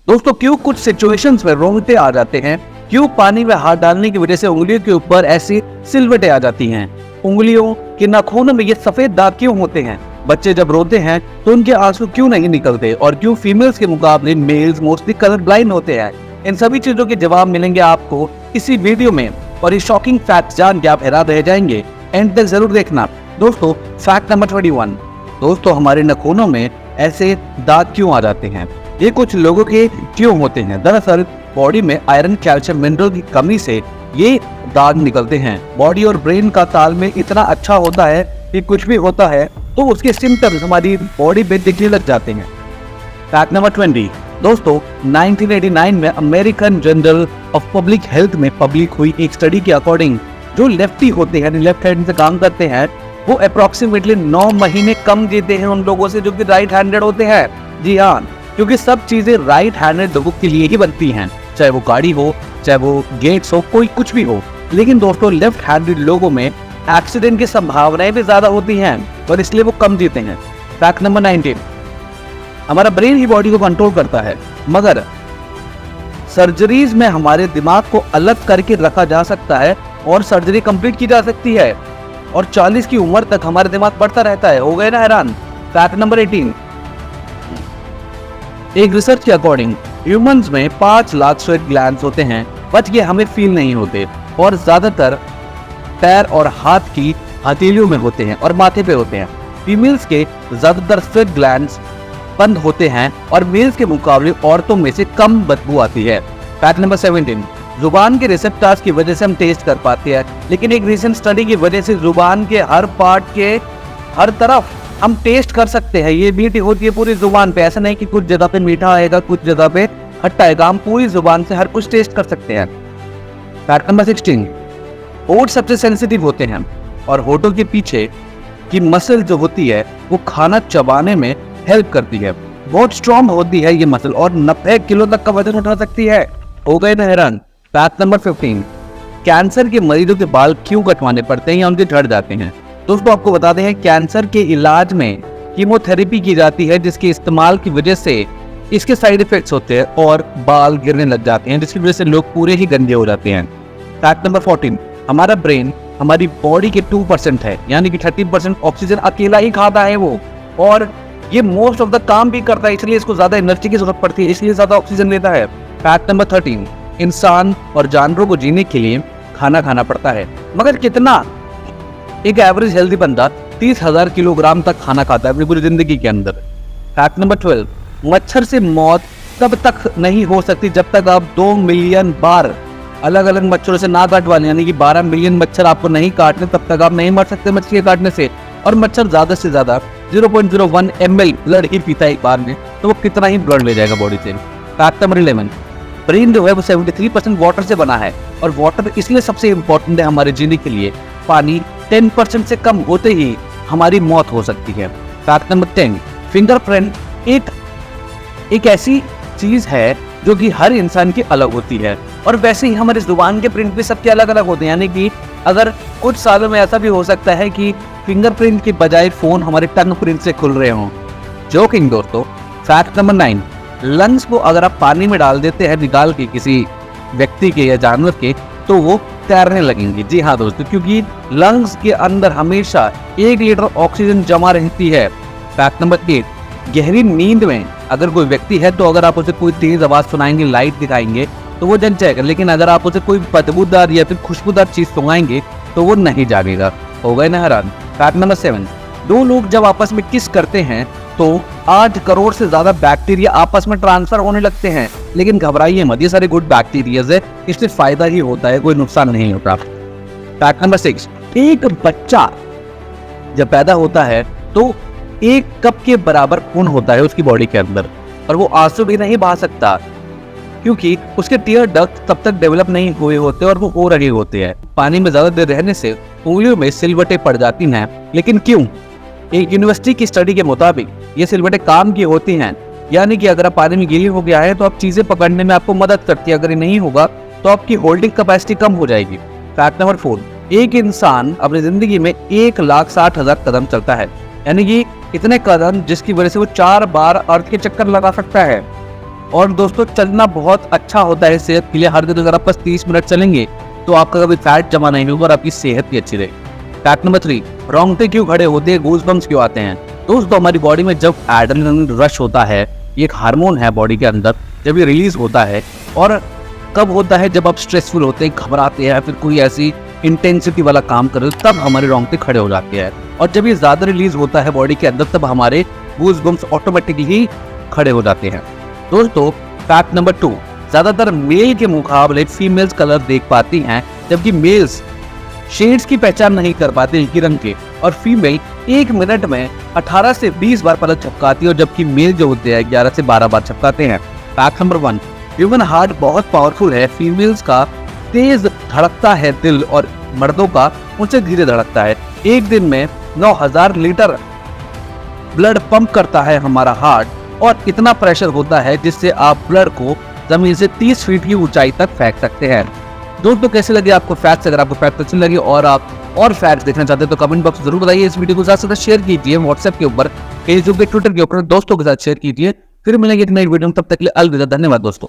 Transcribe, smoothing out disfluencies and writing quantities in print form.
दोस्तों, क्यों कुछ सिचुएशंस में रोंगटे आ जाते हैं? क्यों पानी में हाथ डालने की वजह से उंगलियों के ऊपर ऐसी सिलवटें आ जाती हैं? उंगलियों के नाखूनों में ये सफेद दाग क्यों होते हैं? बच्चे जब रोते हैं तो उनके आंसू क्यों नहीं निकलते? और क्यों फीमेल्स के मुकाबले मेल्स मोस्टली कलर ब्लाइंड होते हैं? इन सभी चीजों के जवाब मिलेंगे आपको इसी वीडियो में, और ये शॉकिंग फैक्ट जान के आप हैरान रह जाएंगे। एंड तक जरूर देखना। दोस्तों, फैक्ट नंबर 21। दोस्तों, हमारे नाखूनों में ऐसे दाग क्यों आ जाते हैं? ये कुछ लोगों के क्यों होते हैं? दरअसल बॉडी में आयरन, कैल्शियम, मिनरल की कमी से ये दाग निकलते हैं। बॉडी और ब्रेन का तालमेल इतना अच्छा होता है कि कुछ भी होता है तो उसके सिम्टम्स हमारी बॉडी पे दिखने लग जाते हैं। Fact number 20। दोस्तों, 1989 में American journal of public health में पब्लिक हुई एक स्टडी के अकॉर्डिंग जो लेफ्टी होते हैं, लेफ्ट हैंड से काम करते हैं, वो अप्रोक्सीमेटली 9 महीने कम जीते हैं उन लोगों से जो कि राइट हैंडेड होते हैं। जी हाँ, क्योंकि सब चीजें राइट हैंडेड लोगों के लिए ही बनती हैं, चाहे वो गाड़ी हो, चाहे वो गेट्स हो, कोई कुछ भी हो। लेकिन दोस्तों, लेफ्ट हैंडेड लोगों में एक्सीडेंट की संभावनाएं भी ज्यादा होती हैं और इसलिए वो कम जीते हैं। Fact number 19। हमारा ब्रेन ही बॉडी को कंट्रोल करता है, मगर सर्जरीज में हमारे दिमाग को अलग करके रखा जा सकता है और सर्जरी कंप्लीट की जा सकती है, और 40 की उम्र तक हमारा दिमाग बढ़ता रहता है। हो गए ना हैरान? Fact number 18। एक रिसर्च के अकॉर्डिंग ह्यूमंस में 5 लाख स्वेट ग्लैंड्स होते हैं, बट ये हमें फील नहीं होते, और ज्यादातर पैर और हाथ की हथेलियों में होते हैं और माथे पे होते हैं। फीमेल्स के ज्यादातर स्वेट ग्लैंड्स बंद होते हैं और मेल्स के मुकाबले औरतों में से कम बदबू आती है। Fact number 17। जुबान के रिसेप्टर्स की वजह से हम टेस्ट कर पाते हैं, लेकिन एक रिसेंट स्टडी की वजह से जुबान के हर पार्ट के हर तरफ हम टेस्ट कर सकते हैं। ये मीठी होती है पूरी जुबान पे, ऐसा नहीं कि कुछ जगह पे मीठा आएगा, कुछ जगह पे खट्टा आएगा। हम पूरी जुबान से हर कुछ टेस्ट कर सकते हैं। Fact number 16। होंठ सबसे सेंसिटिव होते हैं, और होठों के पीछे की मसल जो होती है वो खाना चबाने में हेल्प करती है। बहुत स्ट्रॉन्ग होती है ये मसल, और 90 किलो तक का वजन उठा सकती है। हो गए ना हैरान? Fact number 15। कैंसर के मरीजों के बाल क्यों कटवाने पड़ते हैं या उनके झड़ जाते हैं? दोस्तों, आपको बता दें, कैंसर के इलाज में कीमोथेरेपी की जाती है, जिसके इस्तेमाल की वजह से इसके साइड इफेक्ट्स होते हैं और बाल गिरने लग जाते हैं, जिसकी वजह से लोग पूरे ही गंदे हो जाते हैं। Fact number 14। हमारा ब्रेन हमारी बॉडी के 2% है, यानी कि 30% ऑक्सीजन अकेला ही खाता है वो, और ये मोस्ट ऑफ द काम भी करता है, इसलिए इसको ज्यादा एनर्जी की जरूरत पड़ती है, इसलिए ज्यादा ऑक्सीजन लेता है। Fact number 13। इंसान और जानवरों को जीने के लिए खाना खाना पड़ता है, मगर कितना? एक एवरेज हेल्दी बंदा 30,000 किलोग्राम तक खाना खाता है अपनी पूरी जिंदगी के अंदर। Fact number 12। मच्छर से मौत तब तक नहीं हो सकती जब तक आप 2 मिलियन बार अलग अलग मच्छरों से ना काटवा लें, यानी कि 12 मिलियन मच्छर आपको नहीं काटने, तब तक आप नहीं मर सकते मच्छर के काटने से। और मच्छर ज्यादा से ज्यादा 0.01 ml ब्लड ही पीता है एक बार में, तो वो कितना ही ब्लड ले जाएगा बॉडी से। Fact number 11। ब्रेन जो है वो 73% वाटर से बना है, और वाटर इसलिए सबसे इंपॉर्टेंट है हमारे जीने के लिए। पानी 10% से कम होते ही हमारी मौत हो सकती है। Fact number 10। फिंगरप्रिंट एक ऐसी चीज है जो कि हर इंसान की अलग होती है, और वैसे ही हमारे जुबान के प्रिंट भी सबके अलग अलग होते हैं, यानी कि अगर कुछ सालों में ऐसा भी हो सकता है कि फिंगरप्रिंट के बजाय फोन हमारे टंग प्रिंट से खुल रहे हों। जोकिंग दोस्तों। Fact number 9। लंग्स को अगर आप पानी में डाल देते हैं निकाल के किसी व्यक्ति के या जानवर के, तो वो तैरने लगेंगे। जी हाँ दोस्तों, क्योंकि लंग्स के अंदर हमेशा 1 लीटर ऑक्सीजन जमा रहती है। Fact number 8। गहरी नींद में अगर कोई व्यक्ति है तो अगर आप उसे कोई तेज आवाज सुनाएंगे, लाइट दिखाएंगे, तो वो जग जाएगा, लेकिन अगर आप उसे कोई बदबूदार या फिर खुशबूदार चीज सुनाएंगे तो वो नहीं जागेगा। हो गए ना हैरान? Fact number 7। 2 लोग जब आपस में किस करते हैं तो 8 करोड़ से ज्यादा बैक्टीरिया आपस में ट्रांसफर होने लगते हैं, लेकिन घबराइए मत, ये सारे गुड बैक्टीरियाज है, इससे फायदा ही होता है, कोई नुकसान नहीं होता। Fact number 6। एक बच्चा जब पैदा होता है तो 1 कप के बराबर खून होता है उसकी बॉडी के अंदर, और वो आंसू भी नहीं बहा सकता, क्योंकि उसके टीयर डक्ट तब तक डेवलप नहीं हुए होते और वो हो रहे होते हैं। पानी में ज्यादा देर रहने से उंगलियों में सिलवटें पड़ जाती हैं, लेकिन क्यों? एक यूनिवर्सिटी की स्टडी के मुताबिक ये सिलवटें काम की होती हैं, यानी कि अगर आप पानी में गीले हो गया है तो आप चीजें पकड़ने में आपको मदद करती है, अगर ये नहीं होगा तो आपकी होल्डिंग कैपेसिटी कम हो जाएगी। Fact number 4। एक इंसान अपनी जिंदगी में 1,60,000 कदम चलता है, यानी कि इतने कदम जिसकी वजह से वो 4 बार अर्थ के चक्कर लगा सकता है। और दोस्तों चलना बहुत अच्छा होता है सेहत के लिए। हर दिन अगर आप बस 30 मिनट चलेंगे तो आपका कभी फैट जमा नहीं होगा और आपकी सेहत भी अच्छी रहेगी। फैक्ट नंबर 3, रोंगटे क्यों खड़े होते हैं, गूज़बम्प्स क्यों आते हैं। दोस्तों हमारी बॉडी में जब एड्रेनलिन रश होता है, ये एक हार्मोन है बॉडी के अंदर, जब ये रिलीज होता है, और कब होता है जब आप स्ट्रेसफुल होते हैं, घबराते हैं, फिर कोई ऐसी इंटेंसिटी वाला काम कर रहे हो, तब हमारे रोंगटे खड़े हो जाते हैं। और जब ये ज्यादा रिलीज होता है बॉडी के अंदर, तब हमारे गूज़बम्प्स ऑटोमेटिकली खड़े हो जाते हैं। दोस्तों फैक्ट नंबर 2, ज्यादातर मेल के मुकाबले फीमेल्स कलर देख पाती हैं, जबकि मेल्स शेड्स की पहचान नहीं कर पाते एक ही रंग के, और फीमेल 1 मिनट में 18 से 20 बार पलक झपकाती है, और जबकि मेल जो होते हैं 11 से 12 बार झपकाते हैं। फैक्ट नंबर 1, ह्यूमन हार्ट बहुत पावरफुल है। फीमेल्स का तेज धड़कता है दिल और मर्दों का उनसे धीरे धड़कता है। एक दिन में 9000 लीटर ब्लड पंप करता है हमारा हार्ट, और इतना प्रेशर होता है जिससे आप ब्लड को जमीन से 30 फीट की ऊंचाई तक फेंक सकते हैं। दोस्तों कैसे लगे आपको फैक्ट्स? अगर आपको फैक्ट अच्छे लगे और आप और फैक्ट्स देखना चाहते हैं तो कमेंट बॉक्स में जरूर बताइए। इस वीडियो को ज़्यादा से ज़्यादा शेयर कीजिए, व्हाट्सएप के ऊपर, फेसबुक पे, ट्विटर के ऊपर दोस्तों के साथ शेयर कीजिए। फिर मिलेंगे एक नई वीडियो में, तब तक के लिए अलविदा। धन्यवाद दोस्तों।